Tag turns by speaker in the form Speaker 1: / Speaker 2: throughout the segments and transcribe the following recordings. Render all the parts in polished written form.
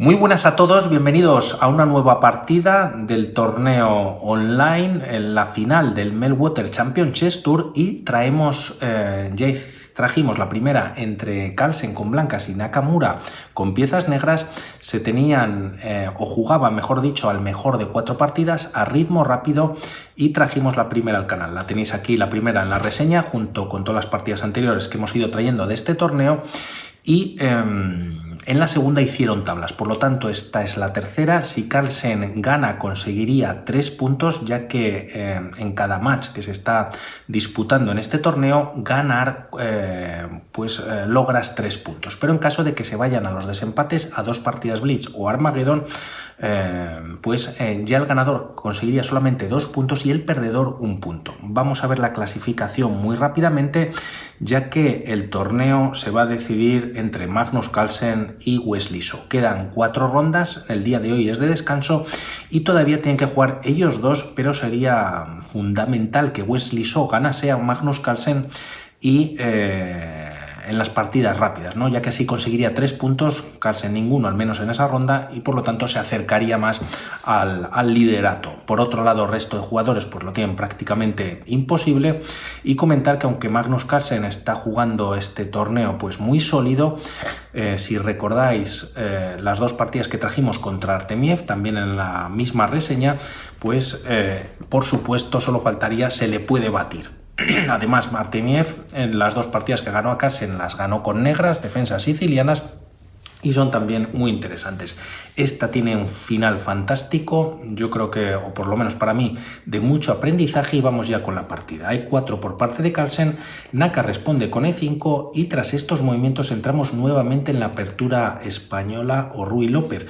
Speaker 1: Muy buenas a todos, bienvenidos a una nueva partida del torneo online, en la final del Meltwater Champion Chess Tour, y trajimos la primera entre Carlsen con blancas y Nakamura con piezas negras. Se tenían, o jugaban mejor dicho, al mejor de 4 partidas a ritmo rápido, y trajimos la primera al canal. La tenéis aquí, la primera en la reseña, junto con todas las partidas anteriores que hemos ido trayendo de este torneo. Y en la segunda hicieron tablas, por lo tanto esta es la tercera. Si Carlsen gana conseguiría 3 puntos, ya que en cada match que se está disputando en este torneo, ganar logras 3 puntos. Pero en caso de que se vayan a los desempates, a 2 partidas Blitz o Armageddon, ya el ganador conseguiría solamente 2 puntos y el perdedor 1 punto. Vamos a ver la clasificación muy rápidamente, ya que el torneo se va a decidir entre Magnus Carlsen y Wesley So. Quedan 4 rondas, el día de hoy es de descanso y todavía tienen que jugar ellos dos, pero sería fundamental que Wesley So ganase a Magnus Carlsen y en las partidas rápidas, ¿no? Ya que así conseguiría 3 puntos, Carlsen ninguno, al menos en esa ronda, y por lo tanto se acercaría más al liderato. Por otro lado, el resto de jugadores pues lo tienen prácticamente imposible. Y comentar que aunque Magnus Carlsen está jugando este torneo pues muy sólido, si recordáis las 2 partidas que trajimos contra Artemiev, también en la misma reseña, pues por supuesto solo faltaría se le puede batir. Además, Artemiev en las 2 partidas que ganó a Carlsen las ganó con negras, defensas sicilianas, y son también muy interesantes. Esta tiene un final fantástico, yo creo que, o por lo menos para mí, de mucho aprendizaje, y vamos ya con la partida. Hay 4 por parte de Carlsen, Naka responde con E5 y tras estos movimientos entramos nuevamente en la apertura española o Ruy López.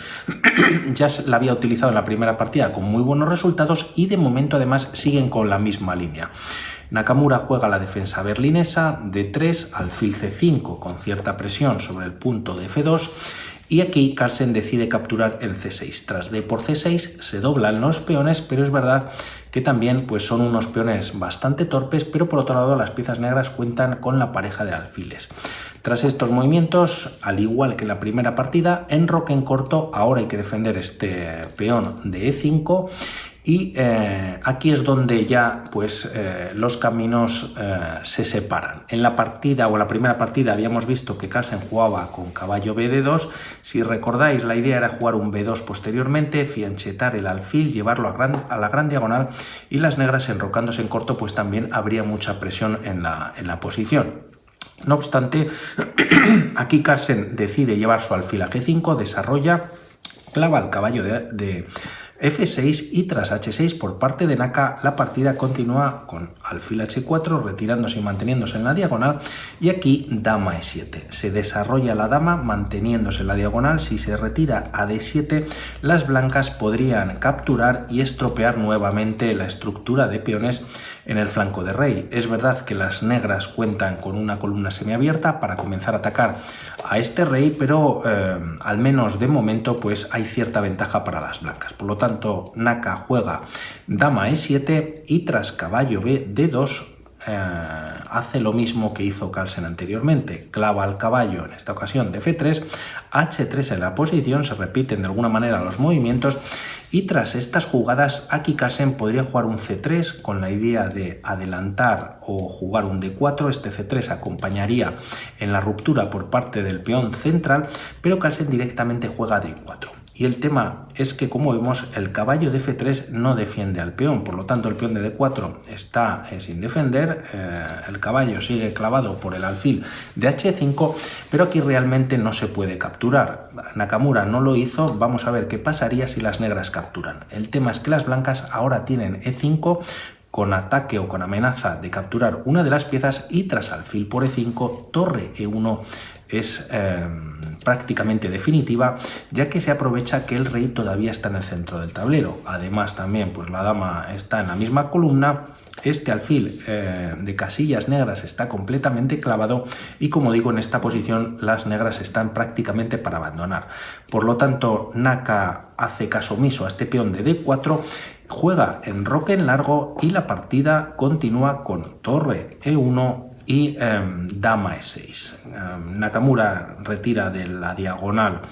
Speaker 1: Ya la había utilizado en la primera partida con muy buenos resultados y de momento además siguen con la misma línea. Nakamura juega la defensa berlinesa, D3, alfil C5 con cierta presión sobre el punto de F2, y aquí Carlsen decide capturar el C6. Tras D por C6 se doblan los peones, pero es verdad que también pues, son unos peones bastante torpes, pero por otro lado las piezas negras cuentan con la pareja de alfiles. Tras estos movimientos, al igual que en la primera partida, enroque en corto, ahora hay que defender este peón de E5, y aquí es donde ya pues los caminos se separan. En la partida o en la primera partida habíamos visto que Carlsen jugaba con caballo B2. Si recordáis, la idea era jugar un B2 posteriormente, fianchetar el alfil, llevarlo a la gran diagonal, y las negras enrocándose en corto pues también habría mucha presión en la posición. No obstante, aquí Carlsen decide llevar su alfil a G5, desarrolla, clava el caballo de F6 y tras H6 por parte de Naka la partida continúa con alfil H4 retirándose y manteniéndose en la diagonal, y aquí dama E7. Se desarrolla la dama manteniéndose en la diagonal. Si se retira a D7 las blancas podrían capturar y estropear nuevamente la estructura de peones en el flanco de rey. Es verdad que las negras cuentan con una columna semiabierta para comenzar a atacar a este rey, pero al menos de momento pues hay cierta ventaja para las blancas. Por lo tanto, Naka juega dama E7 y tras caballo B D2 hace lo mismo que hizo Carlsen anteriormente, clava al caballo, en esta ocasión de F3, H3 en la posición, se repiten de alguna manera los movimientos, y tras estas jugadas aquí Carlsen podría jugar un C3 con la idea de adelantar o jugar un D4. Este C3 acompañaría en la ruptura por parte del peón central, pero Carlsen directamente juega D4. Y el tema es que, como vemos, el caballo de F3 no defiende al peón, por lo tanto el peón de D4 está sin defender, el caballo sigue clavado por el alfil de H5, pero aquí realmente no se puede capturar. Nakamura no lo hizo. Vamos a ver qué pasaría si las negras capturan. El tema es que las blancas ahora tienen E5 con ataque o con amenaza de capturar una de las piezas, y tras alfil por E5, torre E1 es prácticamente definitiva, ya que se aprovecha que el rey todavía está en el centro del tablero. Además también pues la dama está en la misma columna, este alfil de casillas negras está completamente clavado, y como digo, en esta posición las negras están prácticamente para abandonar. Por lo tanto, Naka hace caso omiso a este peón de D4, juega enroque en largo y la partida continúa con torre E1 y dama E6. Nakamura retira de la diagonal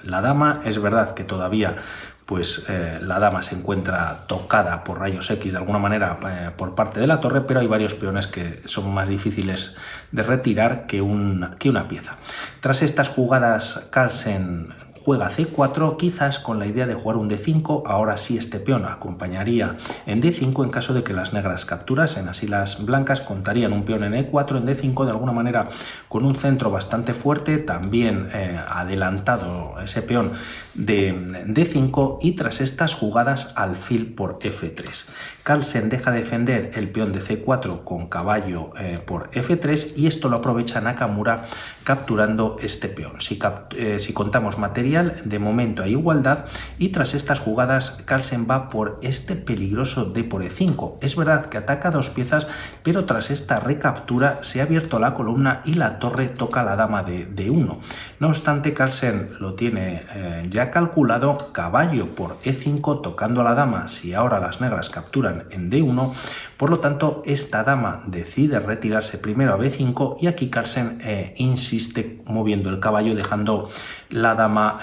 Speaker 1: la dama. Es verdad que todavía pues la dama se encuentra tocada por rayos X de alguna manera por parte de la torre, pero hay varios peones que son más difíciles de retirar que una pieza. Tras estas jugadas, Carlsen juega C4, quizás con la idea de jugar un D5. Ahora sí, este peón acompañaría en D5 en caso de que las negras capturasen. Así las blancas contarían un peón en E4, en D5, de alguna manera con un centro bastante fuerte, también adelantado ese peón de D5, y tras estas jugadas alfil por F3. Carlsen deja defender el peón de C4 con caballo por F3 y esto lo aprovecha Nakamura capturando este peón. Si contamos material, de momento hay igualdad y tras estas jugadas Carlsen va por este peligroso D por E5. Es verdad que ataca dos piezas, pero tras esta recaptura se ha abierto la columna y la torre toca a la dama de D1. No obstante, Carlsen lo tiene ya calculado, caballo por E5 tocando a la dama si ahora las negras capturan en D1, por lo tanto esta dama decide retirarse primero a B5 y aquí Carlsen insiste moviendo el caballo dejando la dama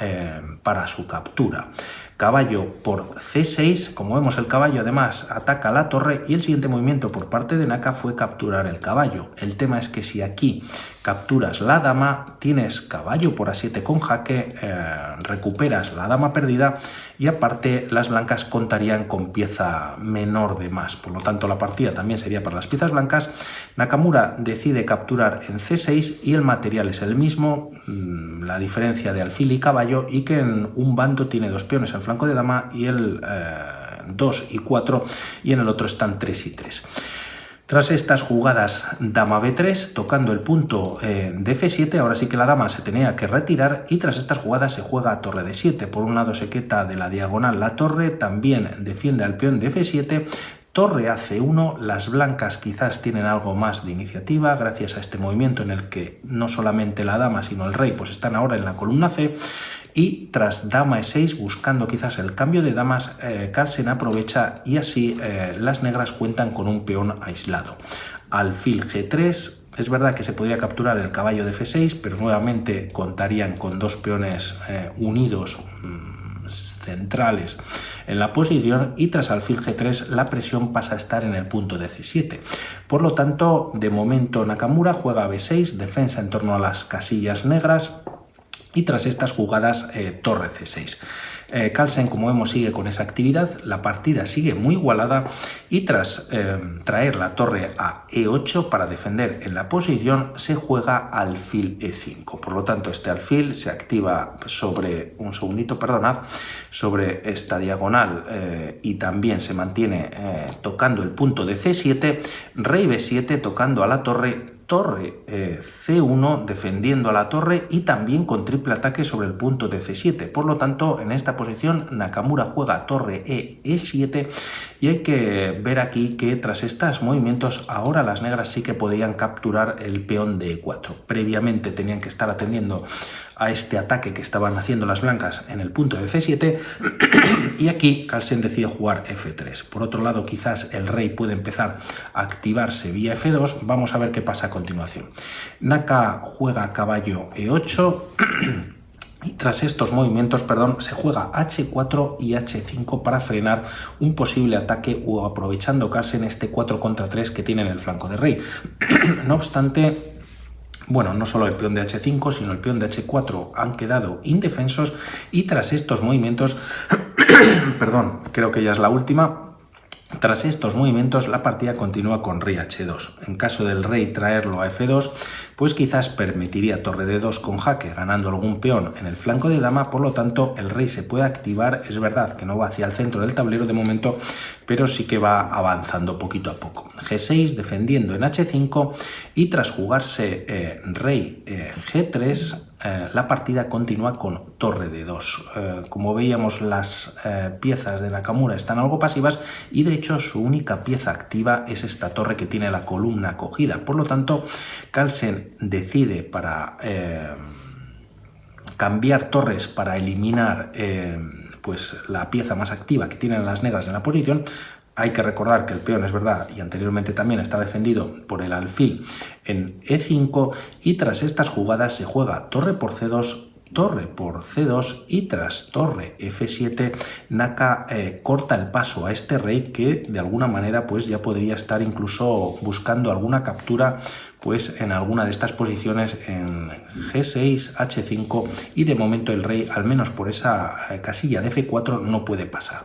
Speaker 1: para su captura. Caballo por C6, como vemos el caballo además ataca la torre y el siguiente movimiento por parte de Naka fue capturar el caballo. El tema es que si aquí capturas la dama, tienes caballo por A7 con jaque, recuperas la dama perdida y aparte las blancas contarían con pieza menor de más. Por lo tanto la partida también sería para las piezas blancas. Nakamura decide capturar en C6 y el material es el mismo, la diferencia de alfil y caballo, y que en un bando tiene dos peones al flanco de dama y el 2 y 4 y en el otro están 3 y 3. Tras estas jugadas dama B3 tocando el punto de F7, ahora sí que la dama se tenía que retirar y tras estas jugadas se juega torre D7. Por un lado se quita de la diagonal la torre, también defiende al peón de F7, torre a C1, las blancas quizás tienen algo más de iniciativa gracias a este movimiento en el que no solamente la dama sino el rey pues están ahora en la columna C. Y tras dama E6, buscando quizás el cambio de damas, Carlsen aprovecha y así las negras cuentan con un peón aislado. Alfil G3, es verdad que se podría capturar el caballo de F6, pero nuevamente contarían con dos peones unidos centrales en la posición y tras alfil G3 la presión pasa a estar en el punto de C7. Por lo tanto, de momento Nakamura juega B6, defensa en torno a las casillas negras, y tras estas jugadas torre C6. Carlsen, como vemos, sigue con esa actividad, la partida sigue muy igualada y tras traer la torre a E8 para defender en la posición se juega alfil E5. Por lo tanto, este alfil se activa sobre, sobre esta diagonal y también se mantiene tocando el punto de C7, rey B7 tocando a la torre C1 defendiendo a la torre y también con triple ataque sobre el punto de C7. Por lo tanto, en esta posición Nakamura juega torre E7 y hay que ver aquí que tras estos movimientos ahora las negras sí que podían capturar el peón de E4. Previamente tenían que estar atendiendo a este ataque que estaban haciendo las blancas en el punto de C7 y aquí Carlsen decide jugar F3. Por otro lado, quizás el rey puede empezar a activarse vía F2. Vamos a ver qué pasa a continuación. Naka juega caballo E8 y tras estos movimientos, se juega H4 y H5 para frenar un posible ataque o aprovechando Carlsen este 4 contra 3 que tiene en el flanco de rey. No obstante, bueno, no solo el peón de H5, sino el peón de H4 han quedado indefensos y tras estos movimientos, creo que ya es la última. Tras estos movimientos la partida continúa con rey H2. En caso del rey traerlo a F2, pues quizás permitiría torre D2 con jaque, ganando algún peón en el flanco de dama, por lo tanto el rey se puede activar. Es verdad que no va hacia el centro del tablero de momento, pero sí que va avanzando poquito a poco. G6 defendiendo en H5 y tras jugarse rey G3, la partida continúa con torre D2. Como veíamos, las piezas de Nakamura están algo pasivas y de hecho su única pieza activa es esta torre que tiene la columna cogida. Por lo tanto, Carlsen decide para cambiar torres para eliminar pues la pieza más activa que tienen las negras en la posición. Hay que recordar que el peón, es verdad, y anteriormente también está defendido por el alfil en E5 y tras estas jugadas se juega torre por C2 torre por C2 y tras torre F7 Naka corta el paso a este rey que de alguna manera pues ya podría estar incluso buscando alguna captura pues en alguna de estas posiciones en G6, H5 y de momento el rey al menos por esa casilla de F4 no puede pasar.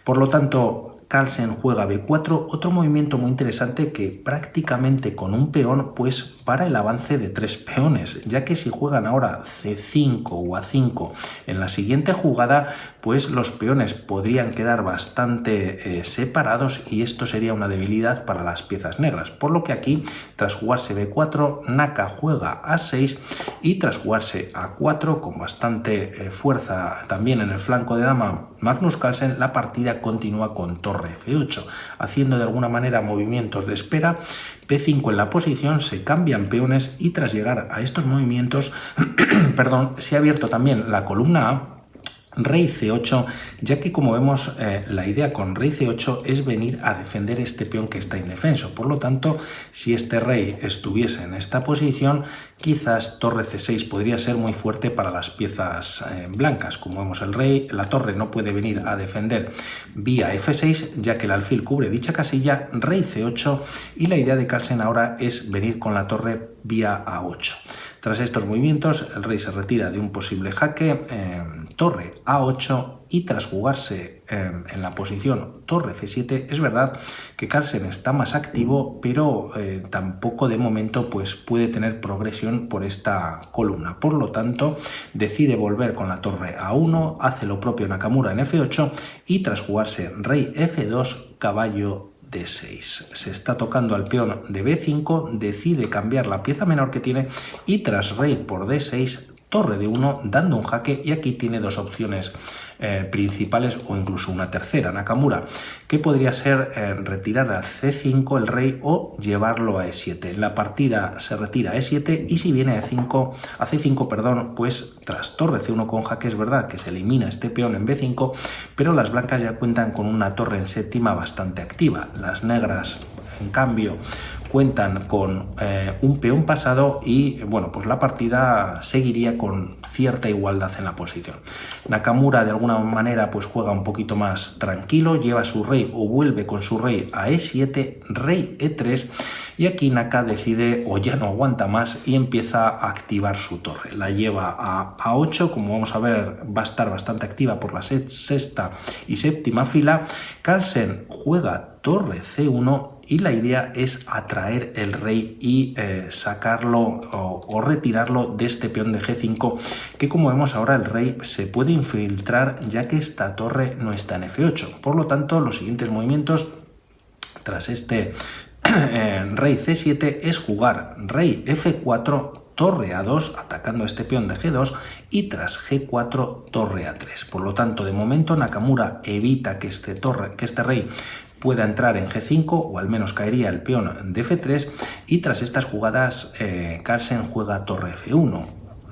Speaker 1: Por lo tanto, Carlsen juega B4, otro movimiento muy interesante que prácticamente con un peón pues para el avance de 3 peones, ya que si juegan ahora C5 o A5 en la siguiente jugada, pues los peones podrían quedar bastante separados y esto sería una debilidad para las piezas negras, por lo que aquí tras jugarse B4, Naka juega A6 y tras jugarse A4 con bastante fuerza también en el flanco de dama Magnus Carlsen, la partida continúa con torre F8, haciendo de alguna manera movimientos de espera. P5 en la posición, se cambian peones y tras llegar a estos movimientos, perdón, se ha abierto también la columna A, rey C8, ya que como vemos la idea con rey C8 es venir a defender este peón que está indefenso. Por lo tanto, si este rey estuviese en esta posición, quizás torre C6 podría ser muy fuerte para las piezas blancas. Como vemos, el rey, la torre no puede venir a defender vía F6, ya que el alfil cubre dicha casilla, rey C8 y la idea de Carlsen ahora es venir con la torre vía A8. Tras estos movimientos, el rey se retira de un posible jaque, torre A8 y tras jugarse en la posición torre F7, es verdad que Carlsen está más activo, pero tampoco de momento pues, puede tener progresión por esta columna. Por lo tanto, decide volver con la torre A1, hace lo propio Nakamura en F8 y tras jugarse rey F2, caballo D6. Se está tocando al peón de B5, decide cambiar la pieza menor que tiene y tras rey por D6, torre de 1 dando un jaque y aquí tiene dos opciones principales o incluso una tercera, Nakamura, que podría ser retirar a C5 el rey o llevarlo a E7. En la partida se retira a E7 y si viene a C5, perdón, pues tras torre C1 con jaque es verdad que se elimina este peón en B5, pero las blancas ya cuentan con una torre en séptima bastante activa. Las negras, en cambio, cuentan con un peón pasado y bueno, pues la partida seguiría con cierta igualdad en la posición. Nakamura de alguna manera pues juega un poquito más tranquilo, lleva su rey o vuelve con su rey a E7, rey E3 y aquí Naka decide o ya no aguanta más y empieza a activar su torre. La lleva a A8, como vamos a ver va a estar bastante activa por la sexta y séptima fila. Carlsen juega torre C1 y la idea es atraer el rey y sacarlo o retirarlo de este peón de G5 que como vemos ahora el rey se puede infiltrar ya que esta torre no está en F8. Por lo tanto los siguientes movimientos tras este rey C7 es jugar rey F4, torre A2 atacando este peón de G2 y tras G4 torre A3. Por lo tanto de momento Nakamura evita que este rey pueda entrar en G5 o al menos caería el peón de F3 y tras estas jugadas Carlsen juega torre F1.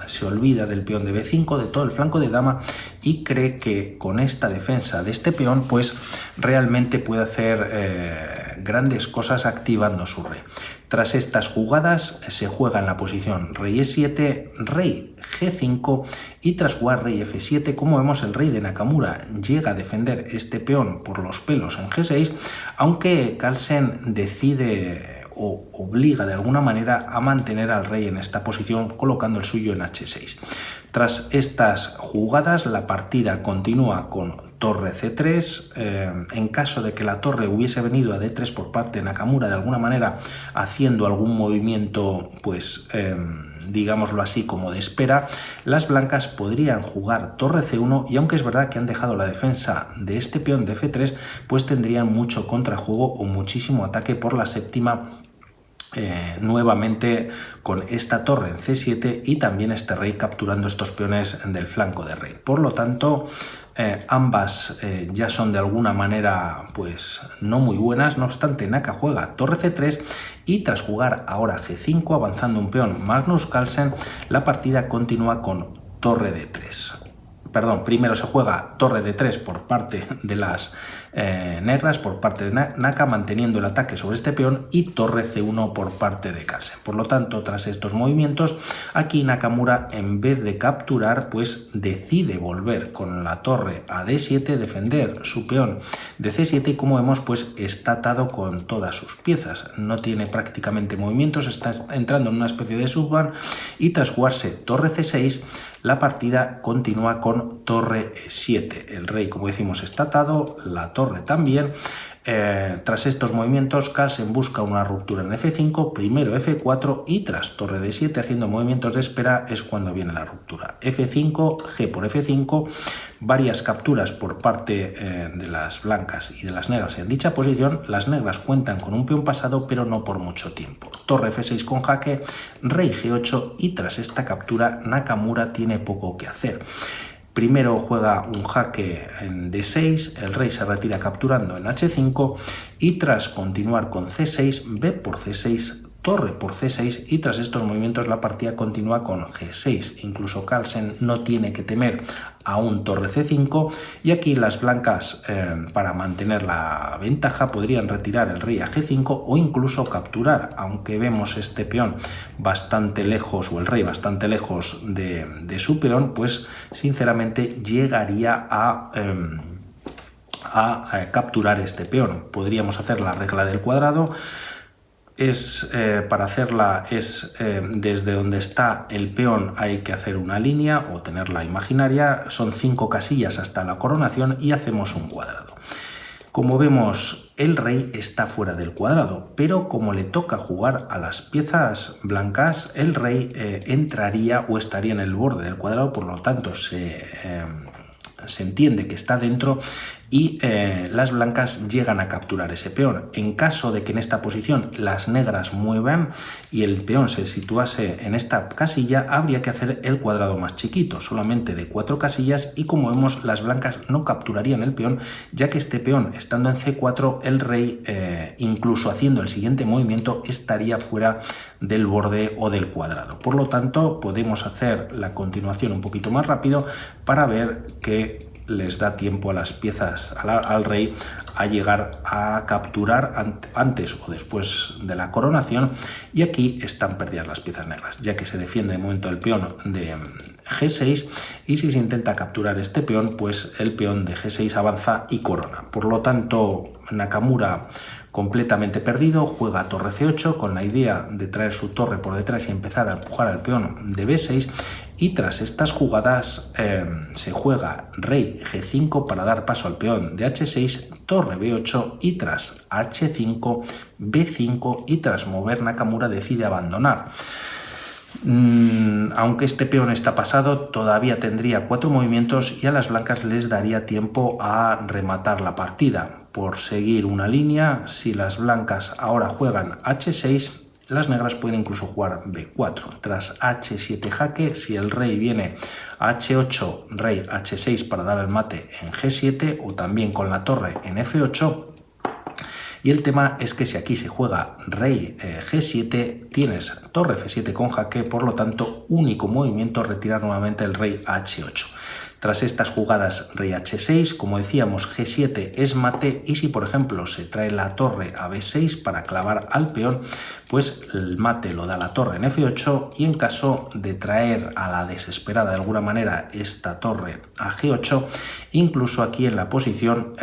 Speaker 1: Se olvida del peón de B5, de todo el flanco de dama y cree que con esta defensa de este peón pues realmente puede hacer grandes cosas activando su rey. Tras estas jugadas se juega en la posición rey E7, rey G5 y tras jugar rey F7, como vemos el rey de Nakamura llega a defender este peón por los pelos en G6, aunque Carlsen decide o obliga de alguna manera a mantener al rey en esta posición colocando el suyo en H6. Tras estas jugadas la partida continúa con torre C3, en caso de que la torre hubiese venido a D3 por parte de Nakamura de alguna manera haciendo algún movimiento pues digámoslo así como de espera, las blancas podrían jugar torre C1 y aunque es verdad que han dejado la defensa de este peón de F3 pues tendrían mucho contrajuego o muchísimo ataque por la séptima nuevamente con esta torre en C7 y también este rey capturando estos peones del flanco de rey. Por lo tanto ambas ya son de alguna manera pues no muy buenas, no obstante Naka juega torre C3 y tras jugar ahora G5 avanzando un peón Magnus Carlsen la partida continúa con torre D3. primero se juega torre de 3 por parte de las negras, por parte de Naka, manteniendo el ataque sobre este peón, y torre C1 por parte de Carlsen. Por lo tanto, tras estos movimientos, aquí Nakamura, en vez de capturar, pues decide volver con la torre a D7, defender su peón de C7, y como vemos, pues está atado con todas sus piezas, no tiene prácticamente movimientos, está entrando en una especie de subban, y tras jugarse torre C6, la partida continúa con torre E7. El rey, como decimos, está atado, la torre también. Tras estos movimientos, Carlsen busca una ruptura en F5, primero F4, y tras torre D7, haciendo movimientos de espera, es cuando viene la ruptura. F5, G por F5, varias capturas por parte de las blancas y de las negras en dicha posición. Las negras cuentan con un peón pasado, pero no por mucho tiempo. Torre F6 con jaque, rey G8, y tras esta captura Nakamura tiene poco que hacer. Primero juega un jaque en D6, el rey se retira capturando en H5, y tras continuar con C6, B por C6, torre por C6, y tras estos movimientos la partida continúa con G6. Incluso Carlsen no tiene que temer a un torre C5, y aquí las blancas, para mantener la ventaja, podrían retirar el rey a G5 o incluso capturar, aunque vemos este peón bastante lejos, o el rey bastante lejos de su peón, pues sinceramente llegaría a capturar este peón. Podríamos hacer la regla del cuadrado. Para hacerla desde donde está el peón hay que hacer una línea o tenerla imaginaria, son 5 casillas hasta la coronación, y hacemos un cuadrado. Como vemos, el rey está fuera del cuadrado, pero como le toca jugar a las piezas blancas, el rey entraría o estaría en el borde del cuadrado, por lo tanto se entiende que está dentro, y las blancas llegan a capturar ese peón. En caso de que en esta posición las negras muevan y el peón se situase en esta casilla, habría que hacer el cuadrado más chiquito, solamente de 4 casillas, y como vemos, las blancas no capturarían el peón, ya que este peón, estando en C4, el rey, incluso haciendo el siguiente movimiento, estaría fuera del borde o del cuadrado. Por lo tanto, podemos hacer la continuación un poquito más rápido para ver que les da tiempo a las piezas, al rey, a llegar a capturar antes o después de la coronación, y aquí están perdidas las piezas negras, ya que se defiende de momento el peón de G6, y si se intenta capturar este peón, pues el peón de G6 avanza y corona. Por lo tanto, Nakamura, completamente perdido, juega torre C8 con la idea de traer su torre por detrás y empezar a empujar al peón de B6, y tras estas jugadas se juega rey G5 para dar paso al peón de H6, torre B8, y tras H5, B5, y tras mover Nakamura decide abandonar. Aunque este peón está pasado, todavía tendría 4 movimientos y a las blancas les daría tiempo a rematar la partida. Por seguir una línea, si las blancas ahora juegan H6, las negras pueden incluso jugar B4. Tras H7 jaque, si el rey viene a H8, rey H6 para dar el mate en G7, o también con la torre en F8. Y el tema es que si aquí se juega rey G7, tienes torre F7 con jaque, por lo tanto, único movimiento, retirar nuevamente el rey a H8. Tras estas jugadas, rey H6, como decíamos, G7 es mate, y si por ejemplo se trae la torre a B6 para clavar al peón, pues el mate lo da la torre en F8, y en caso de traer a la desesperada de alguna manera esta torre a G8, incluso aquí en la posición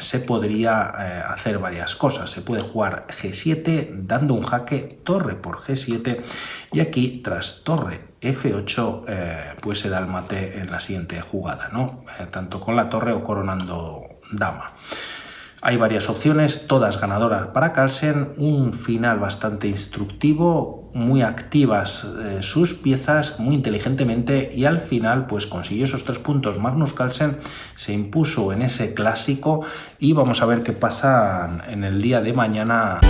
Speaker 1: se podría hacer varias cosas. Se puede jugar G7 dando un jaque, torre por G7, y aquí tras torre F8 pues se da el mate en la siguiente jugada, ¿no? Tanto con la torre o coronando dama. Hay varias opciones, todas ganadoras para Carlsen, un final bastante instructivo, muy activas sus piezas, muy inteligentemente, y al final pues consiguió esos 3 puntos. Magnus Carlsen se impuso en ese clásico, y vamos a ver qué pasa en el día de mañana.